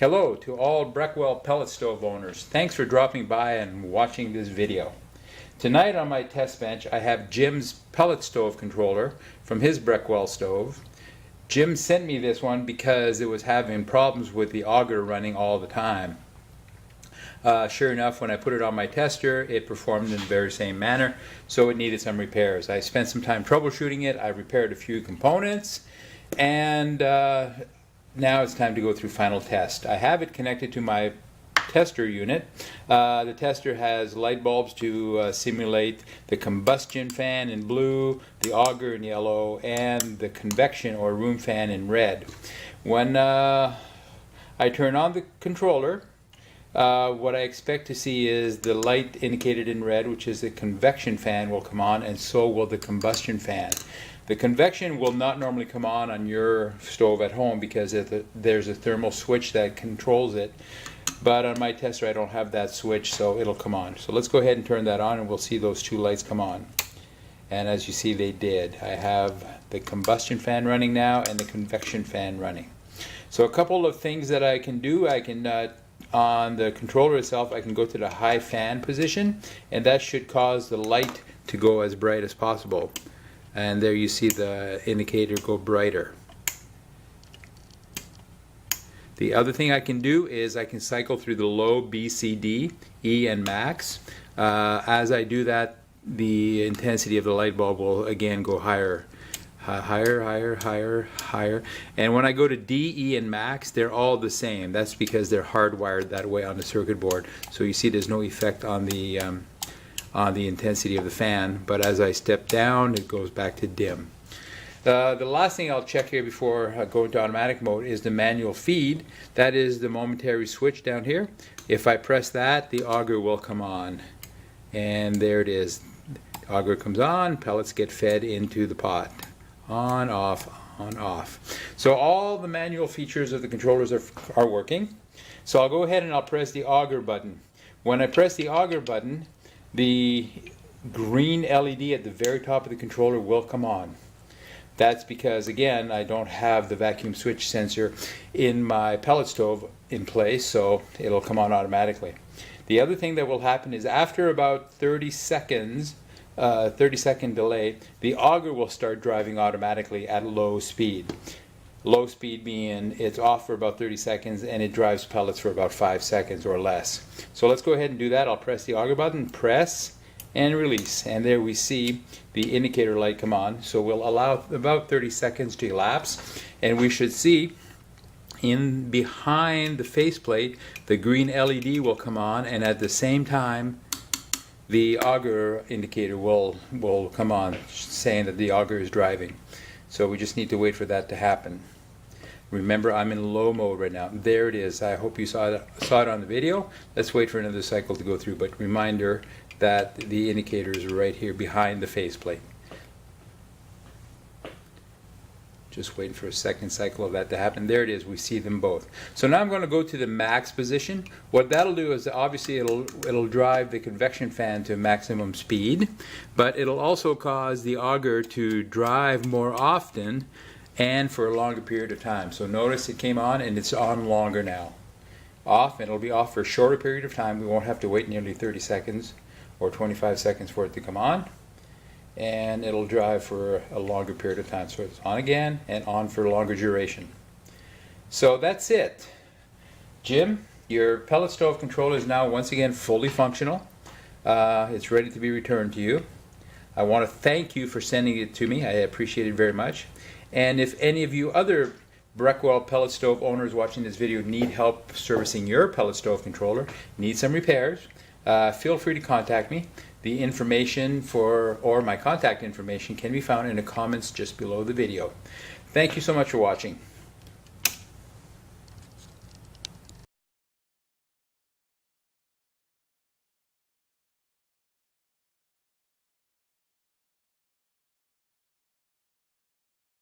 Hello to all Breckwell Pellet Stove owners. Thanks for dropping by and watching this video. Tonight on my test bench I have Jim's Pellet Stove Controller from his Breckwell stove. Jim sent me this one because it was having problems with the auger running all the time. Sure enough, when I put it on my tester, it performed in the very same manner, so it needed some repairs. I spent some time troubleshooting it. I repaired a few components, and now it's time to go through final test. I have it connected to my tester unit. The tester has light bulbs to simulate the combustion fan in blue, the auger in yellow, and the convection or room fan in red. When I turn on the controller, what I expect to see is the light indicated in red, which is the convection fan, will come on, and so will the combustion fan. The convection will not normally come on your stove at home because there's a thermal switch that controls it. But on my tester I don't have that switch, so it'll come on. So let's go ahead and turn that on and we'll see those two lights come on. And as you see, they did. I have the combustion fan running now and the convection fan running. So a couple of things that I can do. I can on the controller itself, I can go to the high fan position, and that should cause the light to go as bright as possible. And there you see the indicator go brighter. The other thing I can do is I can cycle through the low, B, C, D, E, and max. As I do that, the intensity of the light bulb will again go higher. Higher, higher, higher, higher. And when I go to D, E, and max, they're all the same. That's because they're hardwired that way on the circuit board. So you see there's no effect on the intensity of the fan, but as I step down it goes back to dim. The last thing I'll check here before I go into automatic mode is the manual feed. That is the momentary switch down here. If I press that, the auger will come on, and there it is. The auger comes on, pellets get fed into the pot. On, off, on, off. So all the manual features of the controllers are working. So I'll go ahead and I'll press the auger button. When I press the auger button, the green LED at the very top of the controller will come on. That's because, again, I don't have the vacuum switch sensor in my pellet stove in place, so it'll come on automatically. The other thing that will happen is after about 30 seconds, 30-second delay, the auger will start driving automatically at low speed. Low speed being it's off for about 30 seconds and it drives pellets for about 5 seconds or less. So let's go ahead and do that. I'll press the auger button, press and release, and there we see the indicator light come on. So we'll allow about 30 seconds to elapse, and we should see in behind the faceplate the green LED will come on, and at the same time the auger indicator will come on, saying that the auger is driving. So we just need to wait for that to happen. Remember, I'm in low mode right now. There it is. I hope you saw it on the video. Let's wait for another cycle to go through, but reminder that the indicator is right here behind the faceplate. Just waiting for a second cycle of that to happen. There it is. We see them both. So now I'm going to go to the max position. What that'll do is obviously it'll drive the convection fan to maximum speed, but it'll also cause the auger to drive more often and for a longer period of time. So notice it came on and it's on longer now. Off, and it'll be off for a shorter period of time. We won't have to wait nearly 30 seconds or 25 seconds for it to come on, and it'll drive for a longer period of time. So it's on again and on for a longer duration. So that's it. Jim, your pellet stove controller is now once again fully functional. It's ready to be returned to you. I want to thank you for sending it to me. I appreciate it very much. And if any of you other Breckwell pellet stove owners watching this video need help servicing your pellet stove controller, need some repairs, feel free to contact me. The information or my contact information can be found in the comments just below the video. Thank you so much for watching.